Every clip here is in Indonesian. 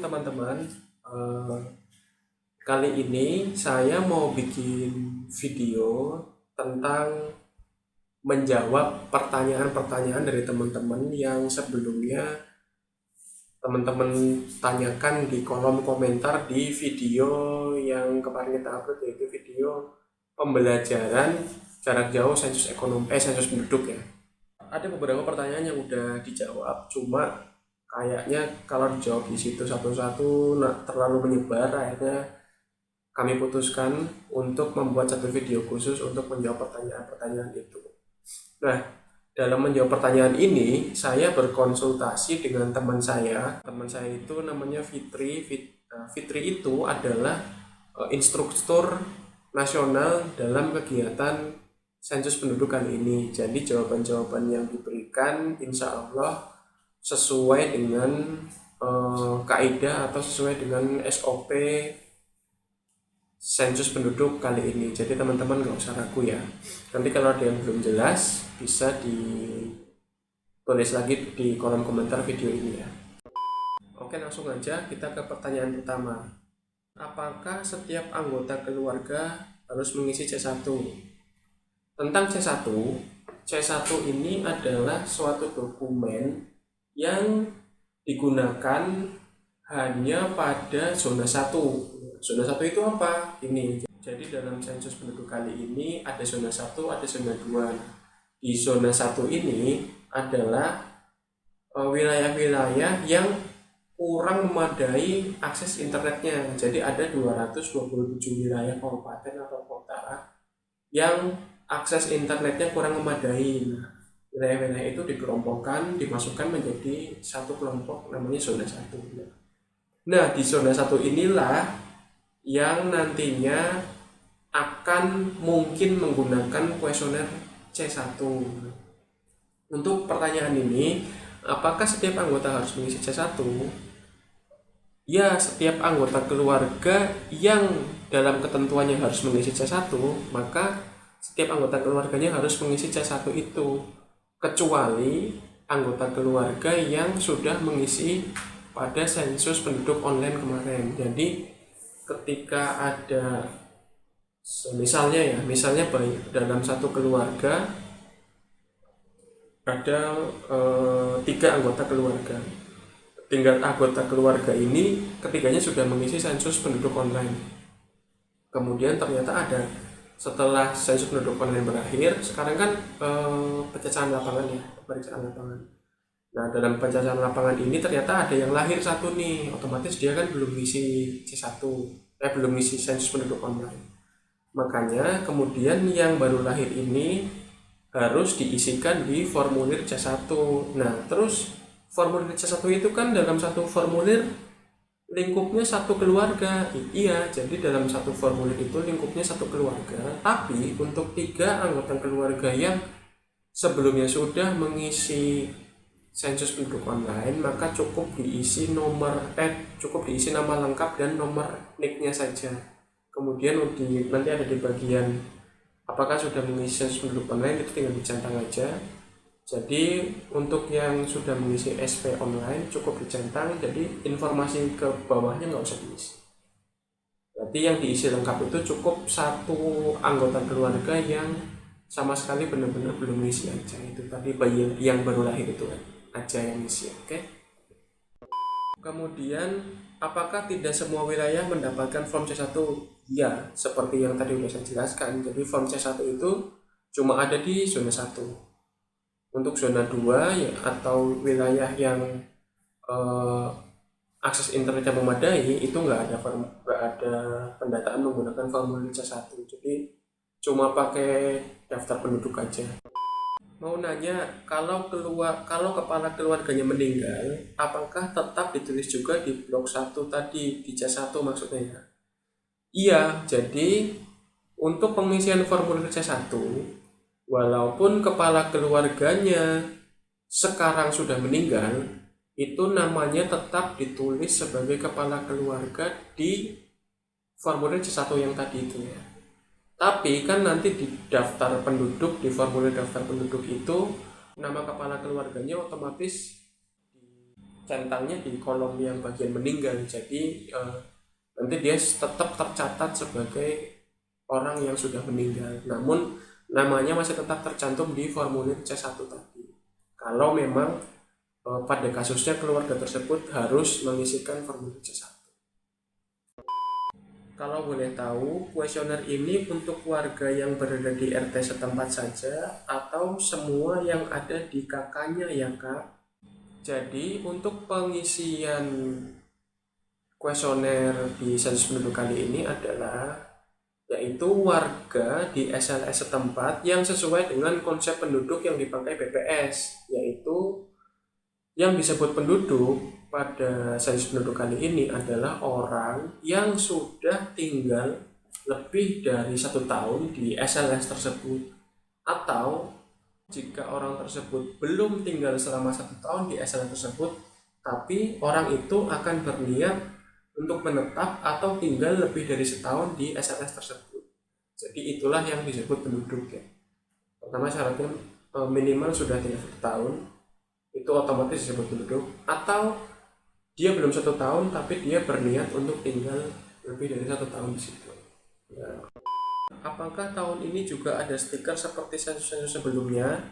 teman-teman. Eh, Kali ini saya mau bikin video tentang menjawab pertanyaan-pertanyaan dari teman-teman yang sebelumnya teman-teman tanyakan di kolom komentar di video yang kemarin kita upload, yaitu video pembelajaran jarak jauh sensus penduduk ya. Ada beberapa pertanyaan yang udah dijawab, cuma kayaknya kalau dijawab di situ satu-satu terlalu menyebar. Akhirnya kami putuskan untuk membuat satu video khusus untuk menjawab pertanyaan-pertanyaan itu. Nah, dalam menjawab pertanyaan ini, saya berkonsultasi dengan teman saya. Teman saya itu namanya Fitri. Fitri itu adalah instruktur nasional dalam kegiatan sensus penduduk kali ini. Jadi jawaban-jawaban yang diberikan insya Allah sesuai dengan kaidah atau sesuai dengan SOP sensus penduduk kali ini. Jadi teman-teman nggak usah ragu ya. Nanti kalau ada yang belum jelas bisa ditulis lagi di kolom komentar video ini ya. Oke, langsung aja kita ke pertanyaan pertama. Apakah setiap anggota keluarga harus mengisi C1? Tentang C1 ini adalah suatu dokumen yang digunakan hanya pada zona 1. Zona 1 itu apa? Ini. Jadi dalam sensus penduduk kali ini ada zona 1, ada zona 2. Di zona 1 ini adalah wilayah-wilayah yang kurang memadai akses internetnya. Jadi ada 227 wilayah kabupaten atau kota yang akses internetnya kurang memadai. Wilayah-wilayah itu dikelompokkan, dimasukkan menjadi satu kelompok namanya zona 1. Nah, di zona 1 inilah yang nantinya akan mungkin menggunakan kuesioner C1. Untuk pertanyaan ini, apakah setiap anggota harus mengisi C1? Ya, setiap anggota keluarga yang dalam ketentuannya harus mengisi C1, maka setiap anggota keluarganya harus mengisi C1 itu, kecuali anggota keluarga yang sudah mengisi pada sensus penduduk online kemarin. Jadi ketika ada misalnya dalam satu keluarga ada 3 anggota keluarga. Tinggal anggota keluarga ini ketiganya sudah mengisi sensus penduduk online. Kemudian ternyata ada setelah sensus penduduk online berakhir, sekarang kan pemeriksaan lapangan. Nah, dalam pencacahan lapangan ini ternyata ada yang lahir satu nih, otomatis dia kan belum ngisi C1, belum ngisi sensus penduduk online. Makanya kemudian yang baru lahir ini harus diisikan di formulir C1. Nah, terus formulir C1 itu kan dalam satu formulir lingkupnya satu keluarga. Iya, jadi dalam satu formulir itu lingkupnya satu keluarga, tapi untuk 3 anggota keluarga yang sebelumnya sudah mengisi sensus penduduk online, maka cukup diisi nama lengkap dan nomor NIK-nya saja. Kemudian nanti ada di bagian apakah sudah mengisi sensus penduduk online, itu tinggal dicentang aja. Jadi untuk yang sudah mengisi SP online cukup dicentang, jadi informasi ke bawahnya nggak usah diisi. Berarti yang diisi lengkap itu cukup satu anggota keluarga yang sama sekali benar-benar belum mengisi aja. Itu tadi bayi yang baru lahir itu aja yang isi. Oke. Kemudian apakah tidak semua wilayah mendapatkan form C1? Ya, seperti yang tadi sudah saya jelaskan. Jadi form C1 itu cuma ada di zona 1. Untuk zona 2 ya, atau wilayah yang akses internetnya memadai, itu nggak ada pendataan menggunakan formulir C1. Jadi cuma pakai daftar penduduk aja. Mau nanya, kalau kepala keluarganya meninggal, apakah tetap ditulis juga di blok 1 tadi, di C1 maksudnya ya? Iya, jadi untuk pengisian formulir C1, walaupun kepala keluarganya sekarang sudah meninggal, itu namanya tetap ditulis sebagai kepala keluarga di formulir C1 yang tadi itu ya. Tapi kan nanti di daftar penduduk, di formulir daftar penduduk itu, nama kepala keluarganya otomatis centangnya di kolom yang bagian meninggal. Jadi nanti dia tetap tercatat sebagai orang yang sudah meninggal, namun namanya masih tetap tercantum di formulir C1 tadi. Kalau memang pada kasusnya keluarga tersebut harus mengisikan formulir C1. Kalau boleh tahu, kuesioner ini untuk warga yang berada di RT setempat saja atau semua yang ada di KK-nya ya Kak? Jadi untuk pengisian kuesioner di sensus penduduk kali ini adalah yaitu warga di SLS setempat yang sesuai dengan konsep penduduk yang dipakai BPS, yaitu yang disebut penduduk pada sensus penduduk kali ini adalah orang yang sudah tinggal lebih dari 1 tahun di SLS tersebut, atau jika orang tersebut belum tinggal selama 1 tahun di SLS tersebut, tapi orang itu akan berniat untuk menetap atau tinggal lebih dari setahun di SLS tersebut. Jadi itulah yang disebut penduduk ya. Pertama syaratnya minimal sudah tinggal 1 tahun, itu otomatis disebut penduduk, atau dia belum 1 tahun tapi dia berniat untuk tinggal lebih dari 1 tahun di situ. Ya. Apakah tahun ini juga ada stiker seperti sensus-sensus sebelumnya?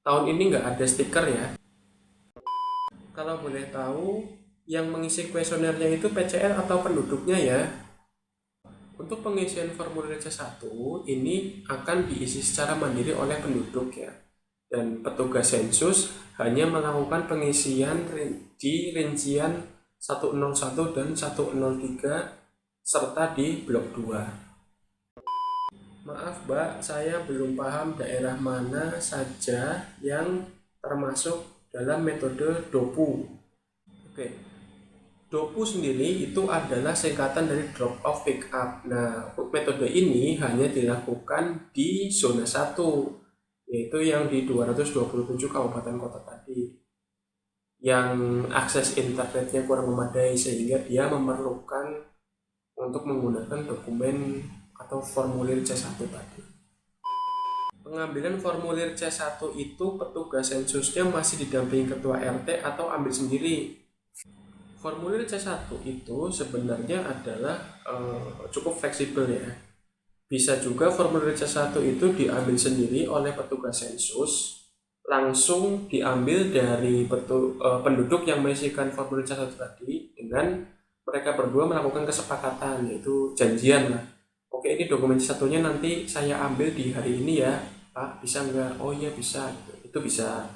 Tahun ini nggak ada stiker ya. Kalau boleh tahu, yang mengisi kuesionernya itu PCL atau penduduknya ya? Untuk pengisian formulir C1 ini akan diisi secara mandiri oleh penduduk ya. Dan petugas sensus hanya melakukan pengisian di rincian 101 dan 103 serta di blok 2. Maaf Mbak, saya belum paham daerah mana saja yang termasuk dalam metode DOPU. Oke, DOPU sendiri itu adalah singkatan dari drop off pick up. Nah, metode ini hanya dilakukan di zona 1, yaitu yang di 227 kabupaten kota tadi, yang akses internetnya kurang memadai sehingga dia memerlukan untuk menggunakan dokumen atau formulir C1 tadi. Pengambilan formulir C1 itu petugas sensusnya masih didampingi ketua RT atau ambil sendiri. Formulir C1 itu sebenarnya adalah cukup fleksibel ya. Bisa juga formulir C1 itu diambil sendiri oleh petugas sensus, langsung diambil dari penduduk yang mengisikan formulir C1 tadi dengan mereka berdua melakukan kesepakatan, yaitu janjian lah. Oke, ini dokumen C1-nya nanti saya ambil di hari ini ya Pak, bisa nggak? Oh iya bisa, itu bisa.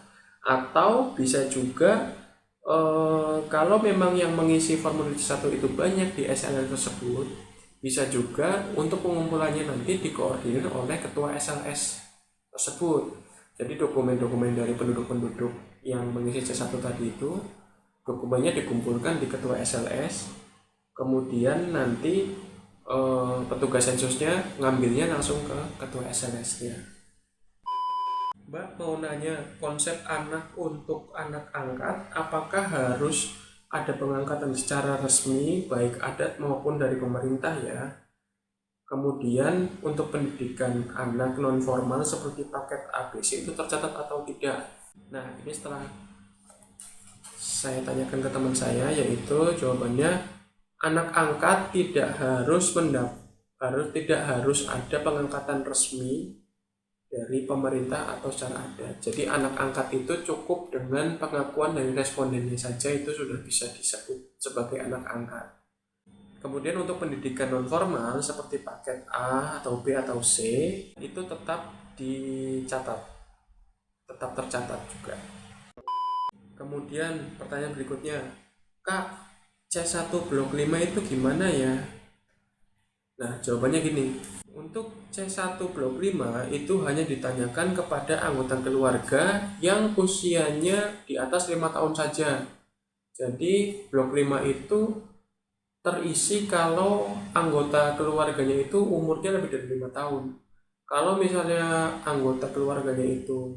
Atau bisa juga kalau memang yang mengisi formulir C1 itu banyak di SLL tersebut, bisa juga untuk pengumpulannya nanti dikoordinir oleh ketua SLS tersebut. Jadi dokumen-dokumen dari penduduk-penduduk yang mengisi C1 tadi itu, dokumennya dikumpulkan di ketua SLS, kemudian nanti petugas sensusnya ngambilnya langsung ke ketua SLS-nya. Mbak mau nanya, konsep anak untuk anak angkat, apakah harus ada pengangkatan secara resmi baik adat maupun dari pemerintah ya? Kemudian untuk pendidikan anak non formal seperti paket ABC itu tercatat atau tidak? Nah, ini setelah saya tanyakan ke teman saya, yaitu jawabannya anak angkat tidak harus ada pengangkatan resmi dari pemerintah atau secara adat. Jadi anak angkat itu cukup dengan pengakuan dari respondennya saja itu sudah bisa disebut sebagai anak angkat. Kemudian untuk pendidikan non formal seperti paket A atau B atau C itu tetap dicatat, tetap tercatat juga. Kemudian pertanyaan berikutnya, Kak, C1 blok 5 itu gimana ya? Nah, jawabannya gini. Untuk C1 blok 5 itu hanya ditanyakan kepada anggota keluarga yang usianya di atas 5 tahun saja. Jadi blok 5 itu terisi kalau anggota keluarganya itu umurnya lebih dari 5 tahun. Kalau misalnya anggota keluarganya itu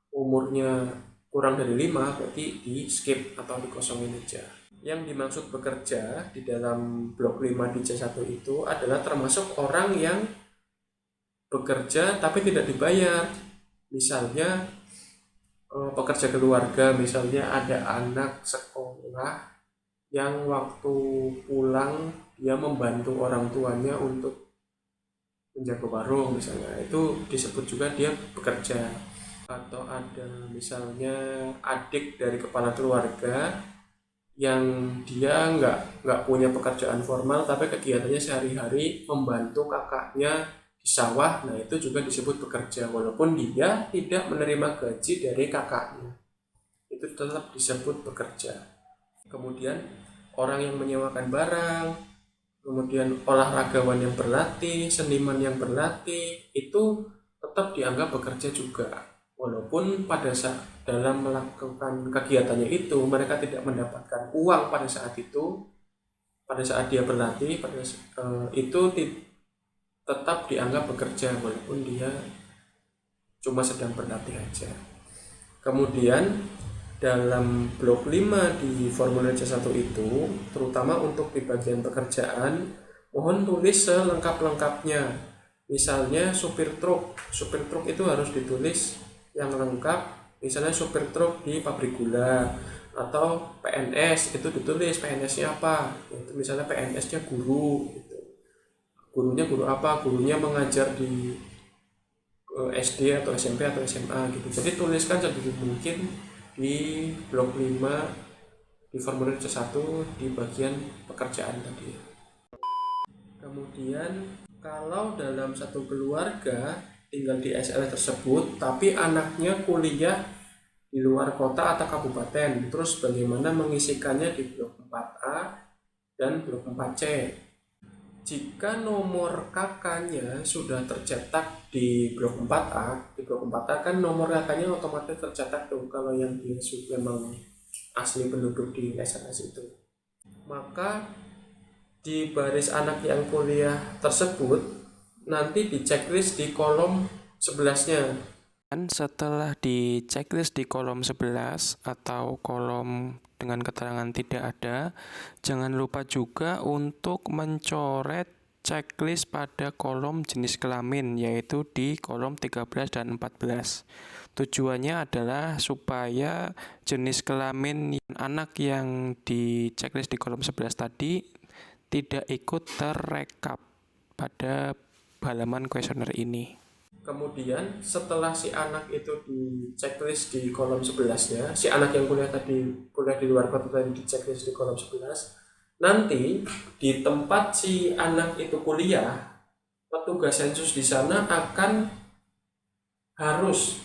umurnya kurang dari 5, berarti di skip atau dikosongin aja. Yang dimaksud bekerja di dalam blok 5 di C1 itu adalah termasuk orang yang bekerja tapi tidak dibayar. Misalnya pekerja keluarga, misalnya ada anak sekolah yang waktu pulang dia membantu orang tuanya untuk menjaga warung misalnya, itu disebut juga dia bekerja. Atau ada misalnya adik dari kepala keluarga yang dia nggak punya pekerjaan formal tapi kegiatannya sehari-hari membantu kakaknya di sawah, nah itu juga disebut bekerja walaupun dia tidak menerima gaji dari kakaknya, itu tetap disebut bekerja. Kemudian orang yang menyewakan barang, kemudian olahragawan yang berlatih, seniman yang berlatih, itu tetap dianggap bekerja juga. Walaupun pada saat dalam melakukan kegiatannya itu mereka tidak mendapatkan uang pada saat itu, pada saat dia berlatih, itu tetap dianggap bekerja walaupun dia cuma sedang berlatih aja. Kemudian dalam blok 5 di formulir C1 itu, terutama untuk di bagian pekerjaan, mohon tulis selengkap-lengkapnya. Misalnya supir truk itu harus ditulis yang lengkap, misalnya supir truk di pabrik gula. Atau PNS itu ditulis PNS-nya apa, itu misalnya PNS-nya guru gitu. Gurunya guru apa, gurunya mengajar di SD atau SMP atau SMA gitu. Jadi tuliskan sedikit mungkin di blok 5 di formulir C1 di bagian pekerjaan tadi. Kemudian kalau dalam satu keluarga tinggal di SL tersebut tapi anaknya kuliah di luar kota atau kabupaten, terus bagaimana mengisikannya di blok 4A dan blok 4C. Jika nomor kakaknya sudah tercetak di blok 4A, di blok 4A kan nomor kakaknya otomatis tercetak tuh kalau yang dia memang asli penduduk di SNS itu. Maka di baris anak yang kuliah tersebut nanti di checklist di kolom 11-nya. Dan setelah di checklist di kolom 11 atau kolom dengan keterangan tidak ada, jangan lupa juga untuk mencoret checklist pada kolom jenis kelamin, yaitu di kolom 13 dan 14. Tujuannya adalah supaya jenis kelamin anak yang di checklist di kolom 11 tadi tidak ikut terrekap pada halaman kuesioner ini. Kemudian setelah si anak itu di checklist di kolom 11-nya, si anak yang kuliah di luar kota tadi di checklist di kolom 11, nanti di tempat si anak itu kuliah, petugas sensus di sana harus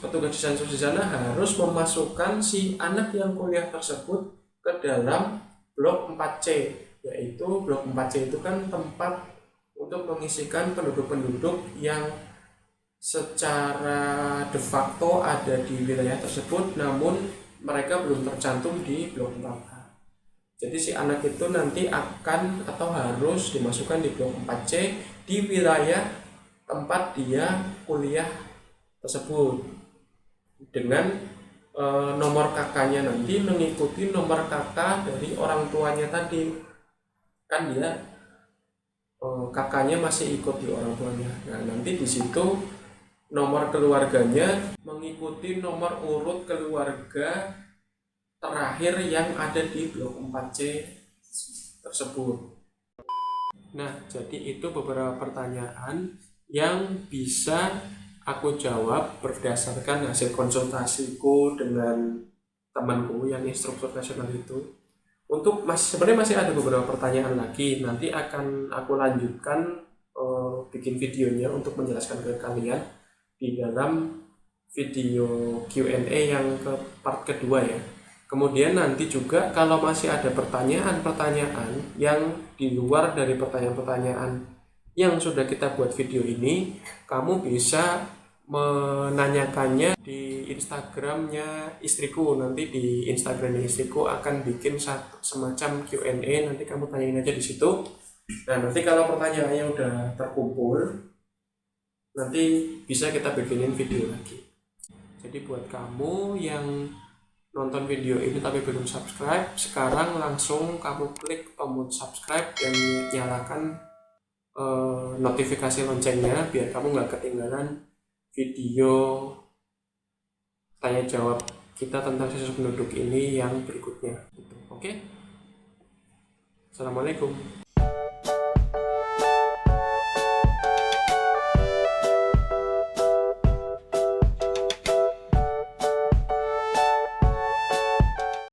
memasukkan si anak yang kuliah tersebut ke dalam blok 4C, yaitu blok 4C itu kan tempat untuk mengisikan penduduk-penduduk yang secara de facto ada di wilayah tersebut namun mereka belum tercantum di blok 4A. Jadi si anak itu nanti akan atau harus dimasukkan di blok 4C di wilayah tempat dia kuliah tersebut dengan nomor kakaknya nanti mengikuti nomor kakak dari orang tuanya tadi. Kan dia kakaknya masih ikut di orang tuanya. Nah, nanti di situ nomor keluarganya mengikuti nomor urut keluarga terakhir yang ada di blok 4C tersebut. Nah, jadi itu beberapa pertanyaan yang bisa aku jawab berdasarkan hasil konsultasiku dengan temanku yang instruktur nasional itu. Sebenarnya masih ada beberapa pertanyaan lagi, nanti akan aku lanjutkan bikin videonya untuk menjelaskan ke kalian di dalam video Q&A yang ke part kedua ya. Kemudian nanti juga kalau masih ada pertanyaan-pertanyaan yang di luar dari pertanyaan-pertanyaan yang sudah kita buat video ini, kamu bisa menanyakannya di Instagramnya istriku. Nanti di Instagramnya istriku akan bikin semacam Q&A, nanti kamu tanyain aja di situ. Nah, nanti kalau pertanyaannya udah terkumpul, nanti bisa kita bikinin video lagi. Jadi buat kamu yang nonton video ini tapi belum subscribe, sekarang langsung kamu klik tombol subscribe dan nyalakan notifikasi loncengnya biar kamu nggak ketinggalan video tanya jawab kita tentang sensus penduduk ini yang berikutnya. Oke? Assalamualaikum.